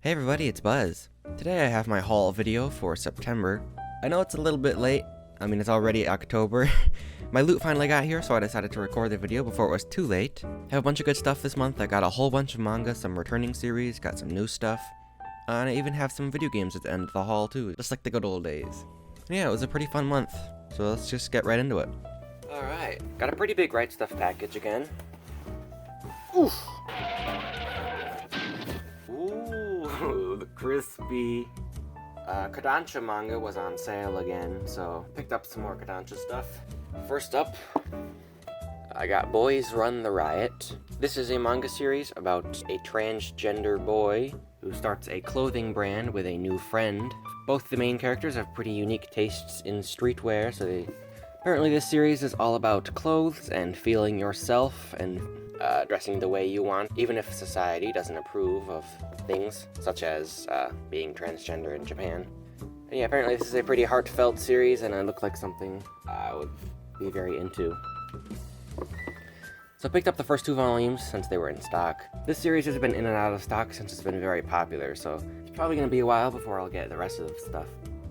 Hey everybody, it's Buzz. Today I have my haul video for September. I know it's a little bit late. I mean, it's already October. My loot finally got here, so I decided to record the video before it was too late. I have a bunch of good stuff this month. I got a whole bunch of manga, some returning series, got some new stuff. And I even have some video games at the end of the haul too, just like the good old days. And yeah, it was a pretty fun month, so let's just get right into it. Alright, got a pretty big Right Stuff package again. Oof! Ooh, the crispy. Kodansha manga was on sale again, so picked up some more Kodansha stuff. First up, I got Boys Run the Riot. This is a manga series about a transgender boy who starts a clothing brand with a new friend. Both the main characters have pretty unique tastes in streetwear, so apparently this series is all about clothes and feeling yourself and dressing the way you want, even if society doesn't approve of things, such as being transgender in Japan. And yeah, apparently this is a pretty heartfelt series, and it looked like something I would be very into. So I picked up the first two volumes since they were in stock. This series has been in and out of stock since it's been very popular, so it's probably going to be a while before I'll get the rest of the stuff.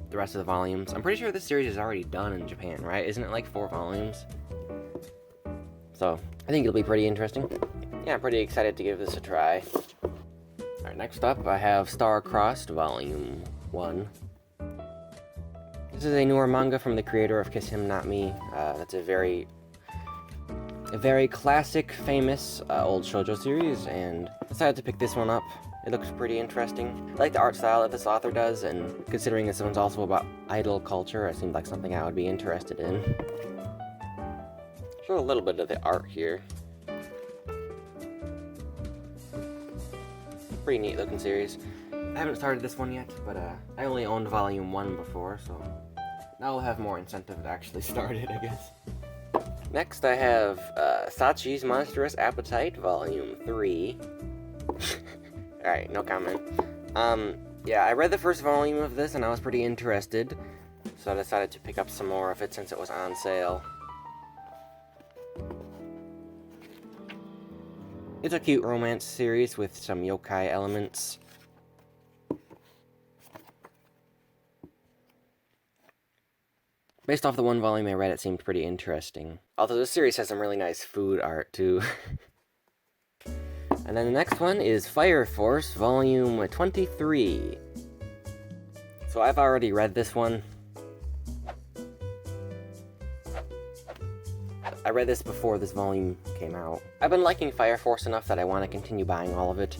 The rest of the volumes. I'm pretty sure this series is already done in Japan, right? Isn't it like 4 volumes? So, I think it'll be pretty interesting. Yeah, I'm pretty excited to give this a try. Alright, next up I have Star-Crossed Volume 1. This is a newer manga from the creator of Kiss Him Not Me. That's a very classic, famous old shoujo series, and I decided to pick this one up. It looks pretty interesting. I like the art style that this author does, and considering this one's also about idol culture, it seemed like something I would be interested in. Show a little bit of the art here. Pretty neat looking series. I haven't started this one yet, but I only owned volume 1 before, so now I'll have more incentive to actually start it, I guess. Next I have Sachi's Monstrous Appetite Volume 3. Alright, no comment. Yeah, I read the first volume of this and I was pretty interested, so I decided to pick up some more of it since it was on sale. It's a cute romance series with some yokai elements. Based off the one volume I read, it seemed pretty interesting. Although this series has some really nice food art, too. And then the next one is Fire Force, Volume 23. So I've already read this one. I read this before this volume came out. I've been liking Fire Force enough that I want to continue buying all of it.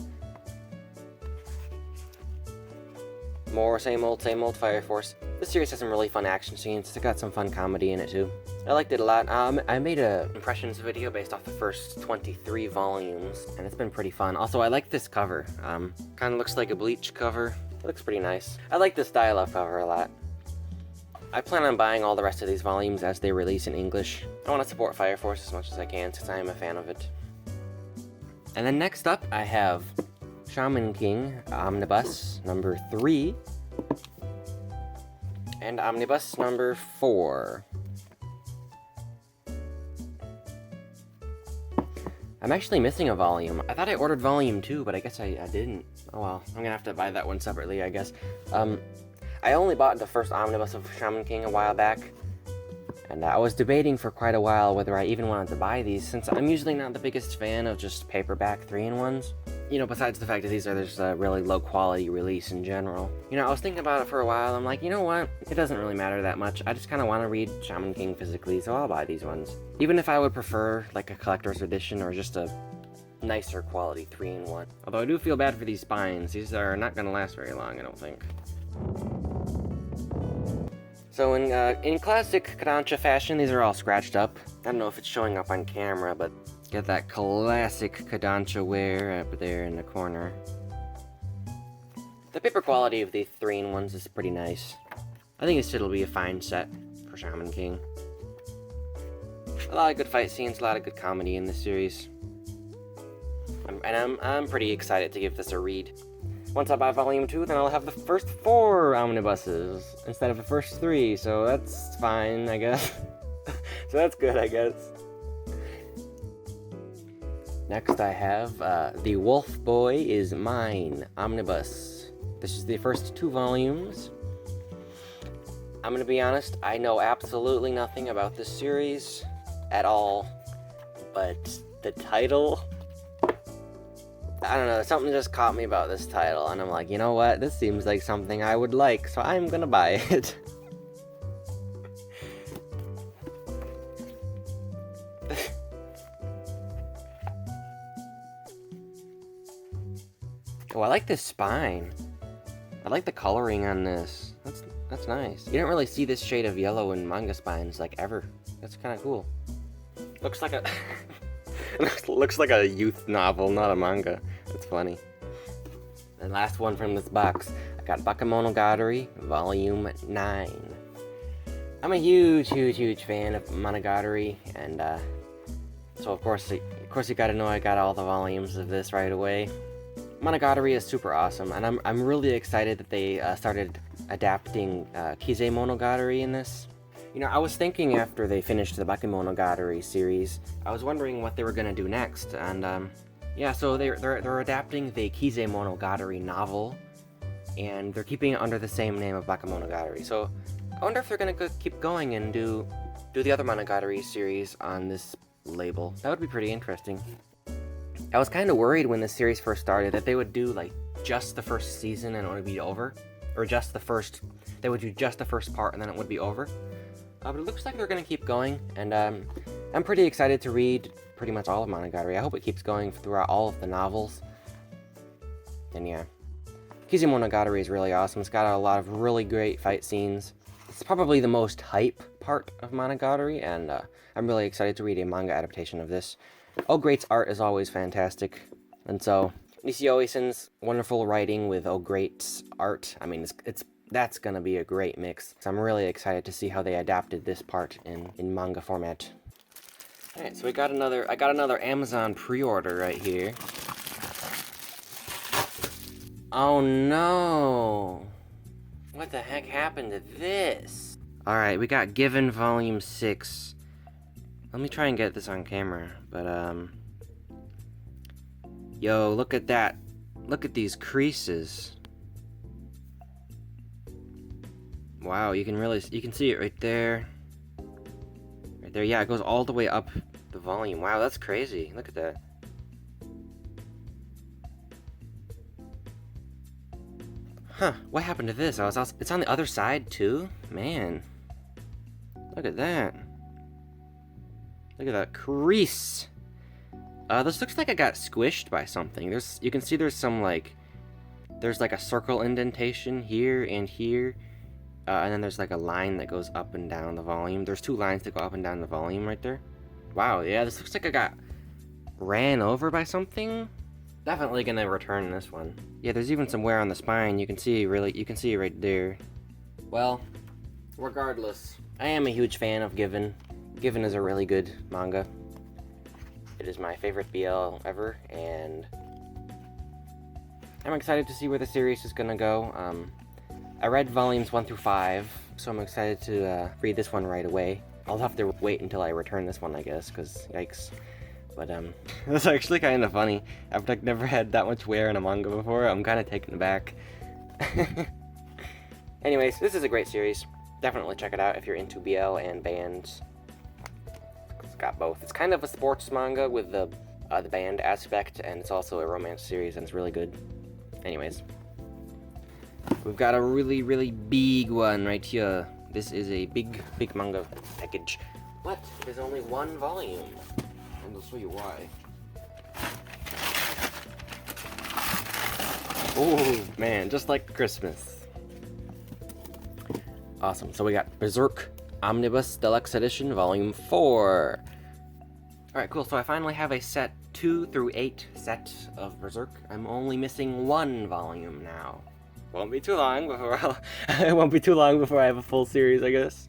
More same old Fire Force. This series has some really fun action scenes. It's got some fun comedy in it too. I liked it a lot. I made a impressions video based off the first 23 volumes, and it's been pretty fun. Also, I like this cover. Kind of looks like a Bleach cover. It looks pretty nice. I like this style of cover a lot. I plan on buying all the rest of these volumes as they release in English. I want to support Fire Force as much as I can since I am a fan of it. And then next up, I have Shaman King Omnibus number 3 and Omnibus number 4. I'm actually missing a volume. I thought I ordered volume 2, but I guess I didn't. Oh well, I'm gonna have to buy that one separately, I guess. I only bought the first omnibus of Shaman King a while back, and I was debating for quite a while whether I even wanted to buy these, since I'm usually not the biggest fan of just paperback 3-in-1s. You know, besides the fact that these are just a really low quality release in general. You know, I was thinking about it for a while. I'm like, you know what? It doesn't really matter that much. I just kind of want to read Shaman King physically, so I'll buy these ones. Even if I would prefer like a collector's edition or just a nicer quality 3-in-1. Although I do feel bad for these spines. These are not going to last very long, I don't think. So in classic Kodansha fashion, these are all scratched up. I don't know if it's showing up on camera, but get that classic Kodansha wear up there in the corner. The paper quality of these 3-in-1s is pretty nice. I think it'll be a fine set for Shaman King. A lot of good fight scenes, a lot of good comedy in this series. I'm pretty excited to give this a read. Once I buy volume 2, then I'll have the first 4 omnibuses instead of the first 3, so that's fine, I guess. So that's good, I guess. Next I have The Wolf Boy Is Mine Omnibus. This is the first 2 volumes. I'm gonna be honest, I know absolutely nothing about this series at all, but the title, I don't know, something just caught me about this title, and I'm like, you know what, this seems like something I would like, so I'm gonna buy it. Oh, I like this spine. I like the coloring on this. That's nice. You don't really see this shade of yellow in manga spines, like, ever. That's kind of cool. Looks like a... looks like a youth novel, not a manga. That's funny. And last one from this box. I got Bukamono Goddari, Volume 9. I'm a huge fan of Monogatari, and, so of course you gotta know I got all the volumes of this right away. Monogatari is super awesome, and I'm really excited that they started adapting Kisemonogatari in this. You know, I was thinking after they finished the Bakemonogatari series, I was wondering what they were gonna do next, and yeah, so they're adapting the Kisemonogatari novel, and they're keeping it under the same name of Bakemonogatari. So I wonder if they're gonna keep going and do the other Monogatari series on this label. That would be pretty interesting. I was kind of worried when the series first started that they would do like just the first season and it would be over, or they would do just the first part and then it would be over. But it looks like they're gonna keep going, and I'm pretty excited to read pretty much all of Monogatari. I hope it keeps going throughout all of the novels. And yeah, Kisemonogatari is really awesome. It's got a lot of really great fight scenes. It's probably the most hype part of Monogatari, and I'm really excited to read a manga adaptation of this. Oh Great's art is always fantastic, and so Nishio Oisen's wonderful writing with Oh Great's art, I mean, that's gonna be a great mix. So I'm really excited to see how they adapted this part in manga format. Alright, so I got another Amazon pre-order right here. Oh no! What the heck happened to this? Alright, we got Given Volume 6. Let me try and get this on camera, but yo, look at that. Look at these creases. Wow, you can see it right there. Right there, yeah, it goes all the way up the volume. Wow, that's crazy. Look at that. Huh, what happened to this? It's on the other side too? Man. Look at that. Look at that crease. This looks like it got squished by something. You can see there's like a circle indentation here and here. And then there's like a line that goes up and down the volume. There's 2 lines that go up and down the volume right there. Wow, yeah, this looks like it got ran over by something. Definitely gonna return this one. Yeah, there's even some wear on the spine. You can see right there. Well, regardless, I am a huge fan of Given. Given is a really good manga. It is my favorite BL ever, and I'm excited to see where the series is gonna go. I read volumes 1 through 5, so I'm excited to read this one right away. I'll have to wait until I return this one, I guess, because yikes. But that's actually kind of funny. I've like never had that much wear in a manga before. I'm kind of taken aback. Anyways, this is a great series. Definitely check it out if you're into BL and bands. It's got both. It's kind of a sports manga with the band aspect, and it's also a romance series, and it's really good. Anyways, we've got a really big one right here. This is a big manga package. But there's only 1 volume. And I'll show you why. Oh man, just like Christmas. Awesome. So we got Berserk Omnibus Deluxe Edition Volume 4. Alright, cool. So I finally have a set 2 through 8 set of Berserk. I'm only missing 1 volume now. Won't be too long before it won't be too long before I have a full series, I guess.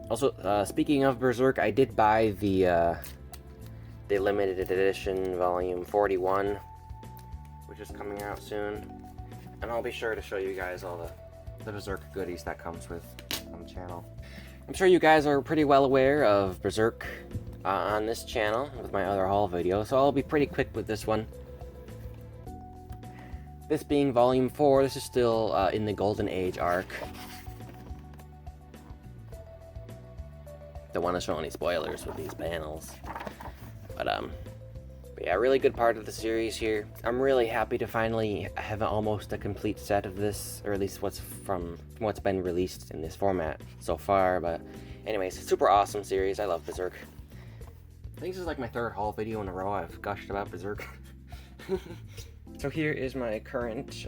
Also, speaking of Berserk, I did buy the limited edition volume 41, which is coming out soon, and I'll be sure to show you guys all the Berserk goodies that comes with on the channel. I'm sure you guys are pretty well aware of Berserk on this channel with my other haul video, so I'll be pretty quick with this one. This being volume 4, this is still in the Golden Age arc. Don't want to show any spoilers with these panels. But yeah, really good part of the series here. I'm really happy to finally have almost a complete set of this, or at least what's from what's been released in this format so far. But anyways, super awesome series. I love Berserk. I think this is like my third haul video in a row I've gushed about Berserk. So here is my current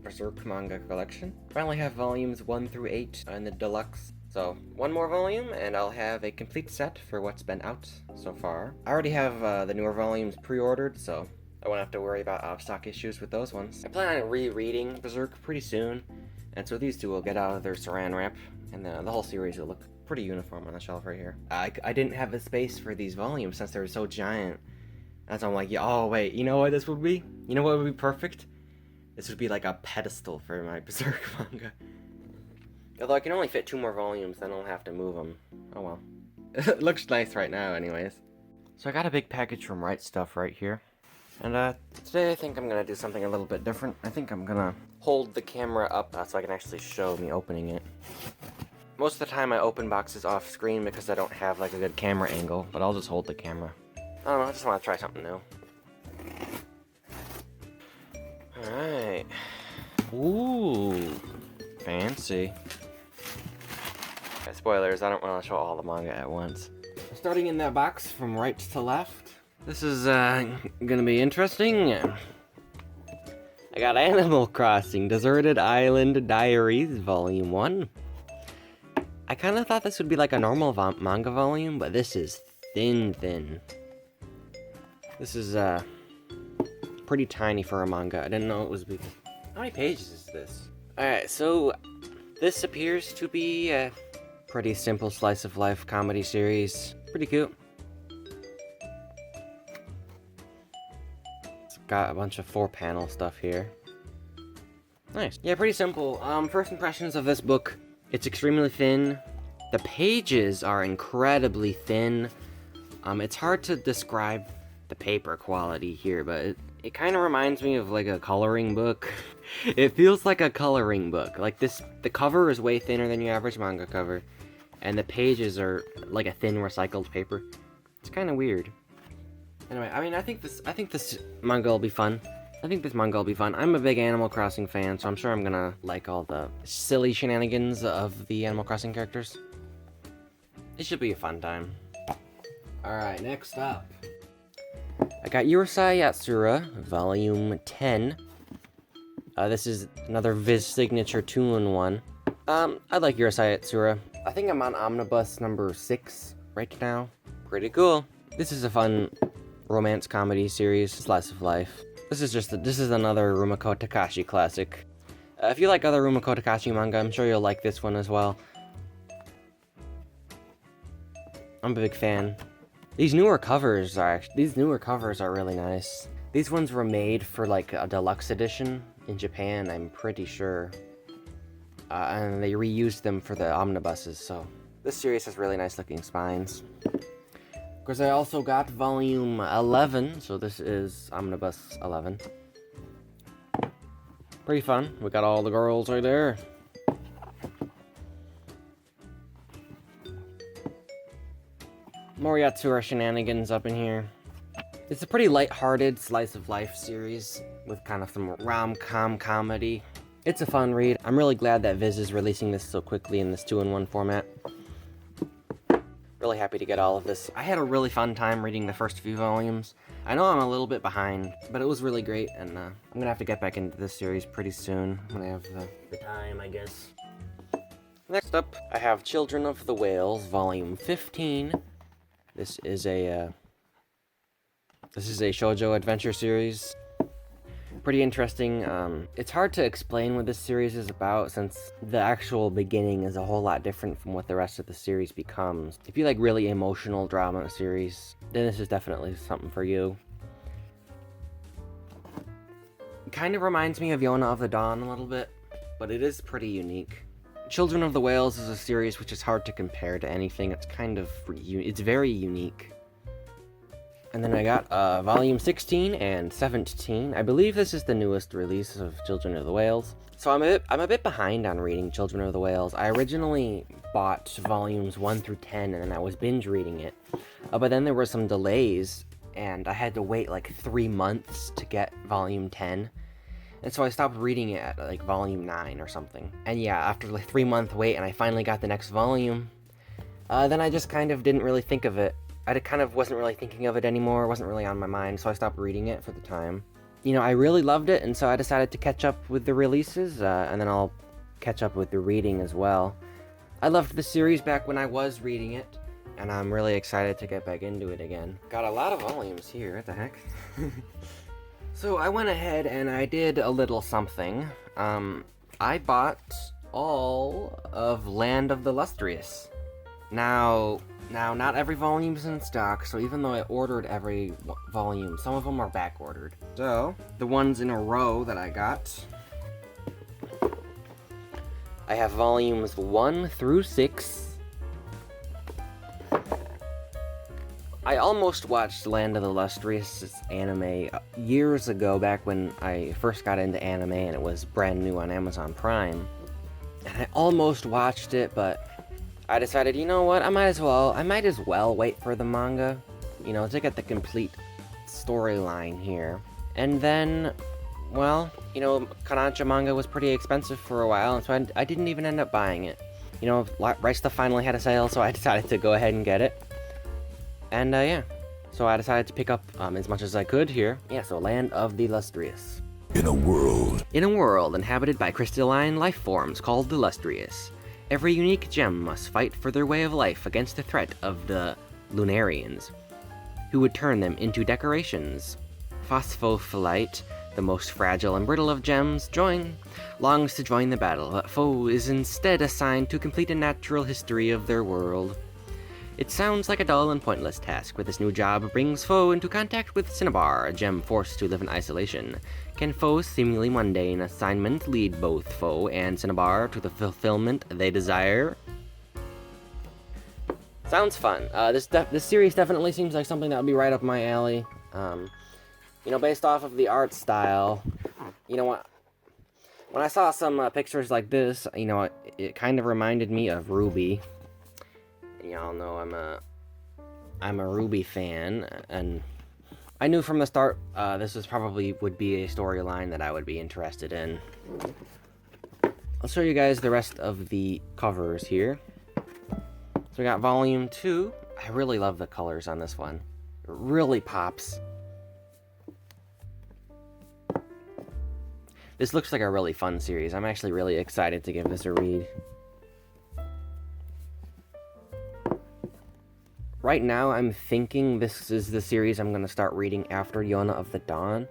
Berserk manga collection. I only have volumes 1 through 8 in the Deluxe. So one more volume and I'll have a complete set for what's been out so far. I already have the newer volumes pre-ordered, so I won't have to worry about out-of-stock issues with those ones. I plan on rereading Berserk pretty soon, and so these two will get out of their saran wrap, and the whole series will look pretty uniform on the shelf right here. I didn't have the space for these volumes since they were so giant. And so I'm like, yeah, oh wait, you know what this would be? You know what would be perfect? This would be like a pedestal for my Berserk manga. Although I can only fit 2 more volumes, then I'll have to move them. Oh well. It looks nice right now anyways. So I got a big package from Right Stuff right here. And today I think I'm gonna do something a little bit different. I think I'm gonna hold the camera up so I can actually show me opening it. Most of the time I open boxes off screen because I don't have like a good camera angle, but I'll just hold the camera. I don't know, I just want to try something new. Alright. Ooh. Fancy. Okay, spoilers, I don't want to show all the manga at once. Starting in that box from right to left. This is gonna be interesting. I got Animal Crossing Deserted Island Diaries Volume 1. I kind of thought this would be like a normal manga volume, but this is thin. This is pretty tiny for a manga. I didn't know it was big. How many pages is this? Alright, so this appears to be a pretty simple slice of life comedy series. Pretty cute. It's got a bunch of 4-panel stuff here. Nice. Yeah, pretty simple. First impressions of this book. It's extremely thin. The pages are incredibly thin. It's hard to describe the paper quality here, but it kind of reminds me of like a coloring book. It feels like a coloring book. Like the cover is way thinner than your average manga cover, and the pages are like a thin recycled paper. It's kind of weird. Anyway, I mean, I think this manga will be fun. I'm a big Animal Crossing fan, so I'm sure I'm gonna like all the silly shenanigans of the Animal Crossing characters. It should be a fun time. Alright, next up. I got Urusei Yatsura, Volume 10. This is another Viz signature 2-in-1. I like Urusei Yatsura. I think I'm on Omnibus number 6 right now. Pretty cool. This is a fun romance comedy series, slice of life. This is another Rumiko Takashi classic. If you like other Rumiko Takashi manga, I'm sure you'll like this one as well. I'm a big fan. These newer covers are really nice. These ones were made for like a deluxe edition in Japan, I'm pretty sure. And they reused them for the omnibuses, so this series has really nice looking spines. Of course, I also got volume 11, so this is Omnibus 11. Pretty fun. We got all the girls right there. More Yatsura shenanigans up in here. It's a pretty light-hearted slice of life series with kind of some rom-com comedy. It's a fun read. I'm really glad that Viz is releasing this so quickly in this 2-in-1 format. Really happy to get all of this. I had a really fun time reading the first few volumes. I know I'm a little bit behind, but it was really great, and I'm gonna have to get back into this series pretty soon when I have the time, I guess. Next up, I have Children of the Whales, Volume 15. This is a shoujo adventure series. Pretty interesting. It's hard to explain what this series is about since the actual beginning is a whole lot different from what the rest of the series becomes. If you like really emotional drama series, then this is definitely something for you. It kind of reminds me of Yona of the Dawn a little bit, but it is pretty unique. Children of the Whales is a series which is hard to compare to anything. It's kind of, it's very unique. And then I got volume 16 and 17. I believe this is the newest release of Children of the Whales. So I'm a bit behind on reading Children of the Whales. I originally bought volumes 1 through 10 and then I was binge reading it. But then there were some delays and I had to wait like 3 months to get volume 10. And so I stopped reading it at like volume 9 or something. And yeah, after the 3-month wait and I finally got the next volume, then I just kind of didn't really think of it. I kind of wasn't really thinking of it anymore, it wasn't really on my mind, so I stopped reading it for the time. You know, I really loved it, and so I decided to catch up with the releases, and then I'll catch up with the reading as well. I loved the series back when I was reading it, and I'm really excited to get back into it again. Got a lot of volumes here, what the heck? So I went ahead and I did a little something. I bought all of Land of the Lustrous. Now, not every volume's in stock, so even though I ordered every volume, some of them are back-ordered. So, the ones in a row that I got, I have volumes 1 through 6. I almost watched Land of the Lustrous anime years ago, back when I first got into anime and it was brand new on Amazon Prime. And I almost watched it, but I decided, you know what, I might as well wait for the manga, you know, to get the complete storyline here. And then, well, you know, Kodansha manga was pretty expensive for a while, and so I didn't even end up buying it. You know, Right Stuff finally had a sale, so I decided to go ahead and get it. And, yeah, so I decided to pick up as much as I could here. Yeah, so Land of the Lustrous. In a world inhabited by crystalline life forms called the Lustrous, every unique gem must fight for their way of life against the threat of the Lunarians, who would turn them into decorations. Phosphophyllite, the most fragile and brittle of gems, longs to join the battle, but Foe is instead assigned to complete a natural history of their world. It sounds like a dull and pointless task, but this new job brings Foe into contact with Cinnabar, a gem forced to live in isolation. Can Foe's seemingly mundane assignment lead both Foe and Cinnabar to the fulfillment they desire? Sounds fun. This series definitely seems like something that would be right up my alley. You know, based off of the art style, you know what? When I saw some pictures like this, you know, it kind of reminded me of RWBY. Y'all know I'm a RWBY fan, and I knew from the start this would be a storyline that I would be interested in. I'll show you guys the rest of the covers here. So we got volume 2. I really love the colors on this one. It really pops. This looks like a really fun series. I'm actually really excited to give this a read. Right now, I'm thinking this is the series I'm going to start reading after Yona of the Dawn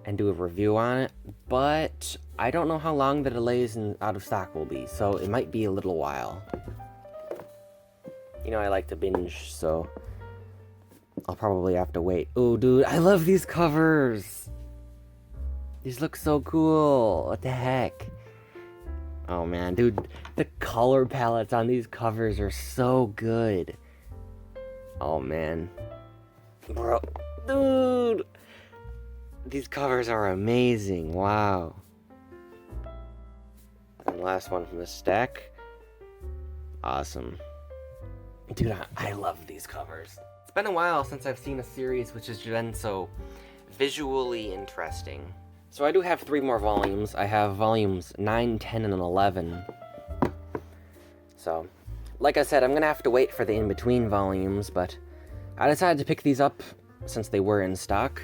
and do a review on it, but I don't know how long the delays and out of stock will be, so it might be a little while. You know, I like to binge, so I'll probably have to wait. Oh, dude, I love these covers! These look so cool! What the heck? Oh man, dude, the color palettes on these covers are so good. Oh man. Bro, dude! These covers are amazing, wow. And last one from the stack. Awesome. Dude, I love these covers. It's been a while since I've seen a series which has been so visually interesting. So I do have 3 more volumes. I have volumes 9, 10, and 11. So, like I said, I'm gonna have to wait for the in-between volumes, but I decided to pick these up since they were in stock.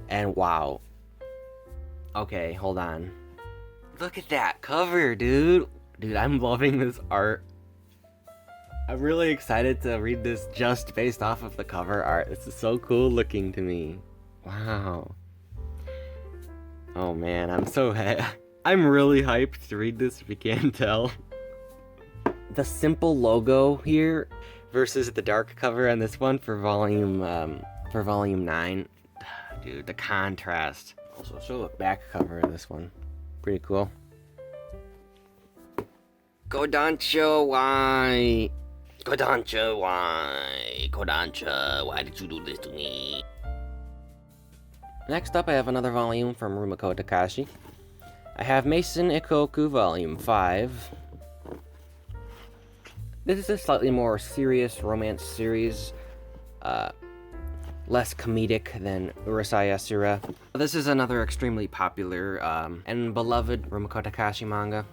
And wow. Okay, hold on. Look at that cover, dude. Dude, I'm loving this art. I'm really excited to read this just based off of the cover art. This is so cool looking to me. Wow. Oh man, I'm really hyped to read this if you can't tell. The simple logo here versus the dark cover on this one for volume 9. Dude, the contrast. Also, show the back cover of this one. Pretty cool. Goddari. Kodansha, why? Kodansha, why did you do this to me? Next up, I have another volume from Rumiko Takashi. I have Mason Ikoku Volume 5. This is a slightly more serious romance series, less comedic than Urusei Yatsura. This is another extremely popular and beloved Rumiko Takashi manga.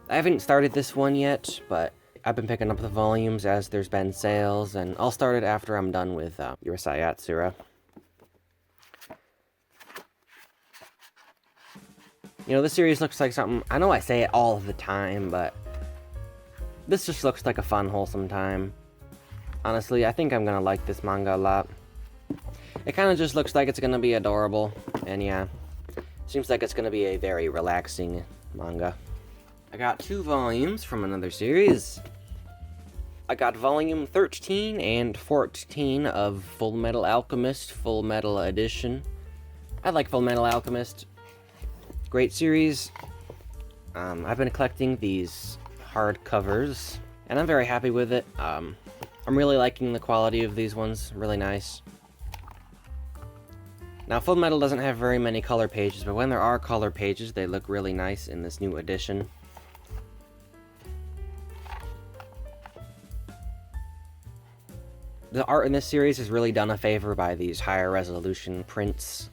I haven't started this one yet, but I've been picking up the volumes as there's been sales, and I'll start it after I'm done with Urusei Yatsura. You know, this series looks like something, I know I say it all the time, but this just looks like a fun, wholesome time. Honestly, I think I'm gonna like this manga a lot. It kind of just looks like it's gonna be adorable, and yeah, seems like it's gonna be a very relaxing manga. I got 2 volumes from another series. I got volume 13 and 14 of Full Metal Alchemist Full Metal Edition. I like Full Metal Alchemist. Great series. I've been collecting these hardcovers, and I'm very happy with it. I'm really liking the quality of these ones. Really nice. Now, Full Metal doesn't have very many color pages, but when there are color pages, they look really nice in this new edition. The art in this series is really done a favor by these higher resolution prints.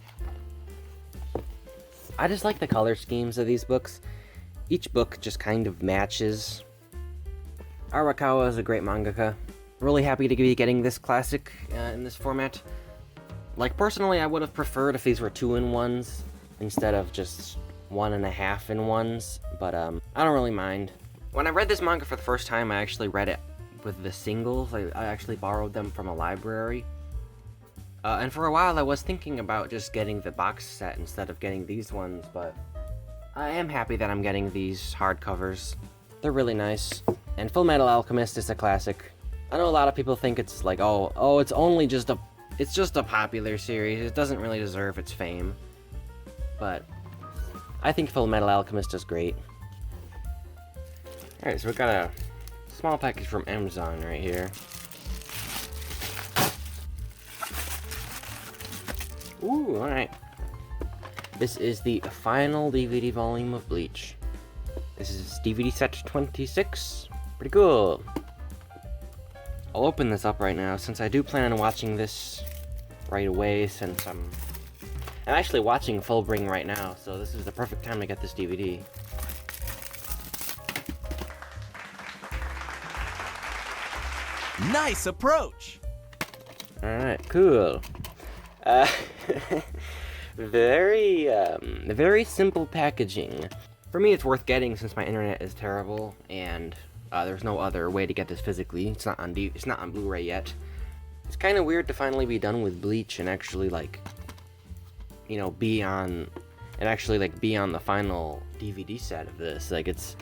I just like the color schemes of these books. Each book just kind of matches. Arakawa is a great mangaka. Really happy to be getting this classic in this format. Like, personally, I would have preferred if these were 2-in-1s instead of just 1.5-in-1s, but I don't really mind. When I read this manga for the first time, I actually read it with the singles. I actually borrowed them from a library. And for a while I was thinking about just getting the box set instead of getting these ones, but I am happy that I'm getting these hardcovers. They're really nice. And Full Metal Alchemist is a classic. I know a lot of people think it's like, oh, it's just a popular series. It doesn't really deserve its fame. But I think Full Metal Alchemist is great. Alright, so we got a small package from Amazon right here. Ooh, alright. This is the final DVD volume of Bleach. This is DVD set 26. Pretty cool. I'll open this up right now, since I do plan on watching this right away, since I'm actually watching Fullbring right now, so this is the perfect time to get this DVD. Nice approach! Alright, cool. Very simple packaging. For me, it's worth getting since my internet is terrible, and there's no other way to get this physically. It's not on Blu-ray yet. It's kind of weird to finally be done with Bleach and actually, like, you know, be on the final DVD set of this. Like, it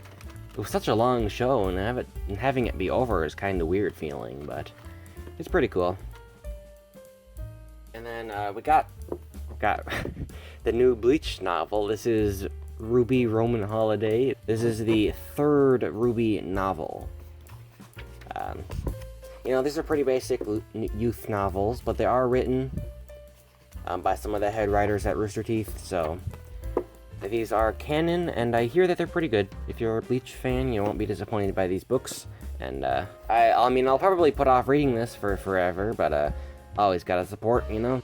was such a long show, and having it be over is kind of weird feeling, but it's pretty cool. And then we got the new Bleach novel. This is RWBY Roman Holiday. This is the 3rd RWBY novel. You know, these are pretty basic youth novels, but they are written by some of the head writers at Rooster Teeth, so these are canon, and I hear that they're pretty good. If you're a Bleach fan, you won't be disappointed by these books. And I mean, I'll probably put off reading this for forever, but always gotta support, you know?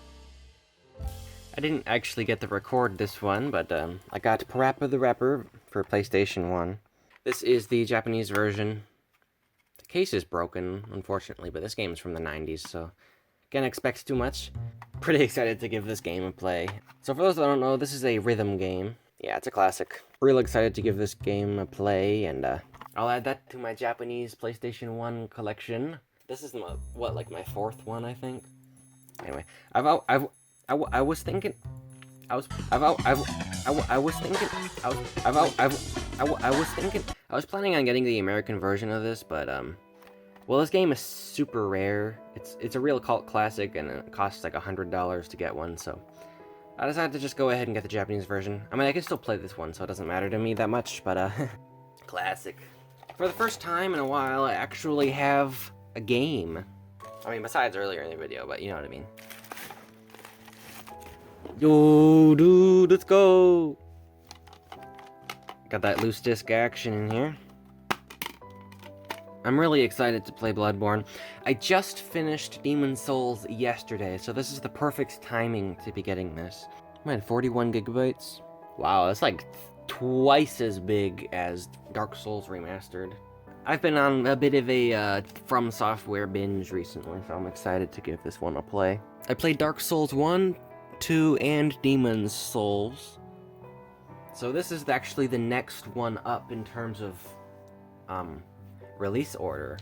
I didn't actually get to record this one, but I got Parappa the Rapper for PlayStation 1. This is the Japanese version. The case is broken, unfortunately, but this game is from the 90s, so can't expect too much. Pretty excited to give this game a play. So for those that don't know, this is a rhythm game. Yeah, it's a classic. Real excited to give this game a play, and I'll add that to my Japanese PlayStation 1 collection. This is my 4th one, I think. Anyway, I was thinking I was planning on getting the American version of this, but well, this game is super rare. It's a real cult classic, and it costs like $100 to get one, so I decided to just go ahead and get the Japanese version. I mean, I can still play this one, so it doesn't matter to me that much, but classic. For the first time in a while, I actually have a game. I mean, besides earlier in the video, but you know what I mean. Yo, dude, let's go! Got that loose disc action in here. I'm really excited to play Bloodborne. I just finished Demon's Souls yesterday, so this is the perfect timing to be getting this. Man, 41 gigabytes? Wow, that's like twice as big as Dark Souls Remastered. I've been on a bit of a From Software binge recently, so I'm excited to give this one a play. I played Dark Souls 1, 2, and Demon's Souls. So this is actually the next one up in terms of release order.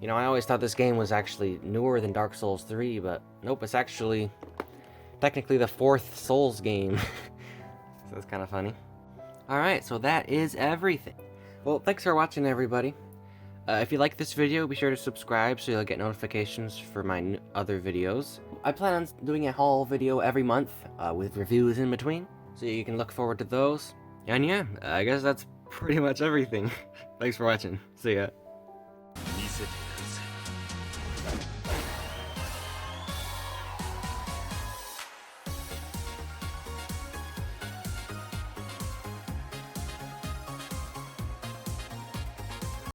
You know, I always thought this game was actually newer than Dark Souls 3, but nope, it's actually technically the 4th Souls game. So that's kind of funny. Alright, so that is everything. Well, thanks for watching, everybody. If you like this video, be sure to subscribe so you'll get notifications for my other videos. I plan on doing a haul video every month, with reviews in between, so you can look forward to those. And yeah, I guess that's pretty much everything. Thanks for watching. See ya.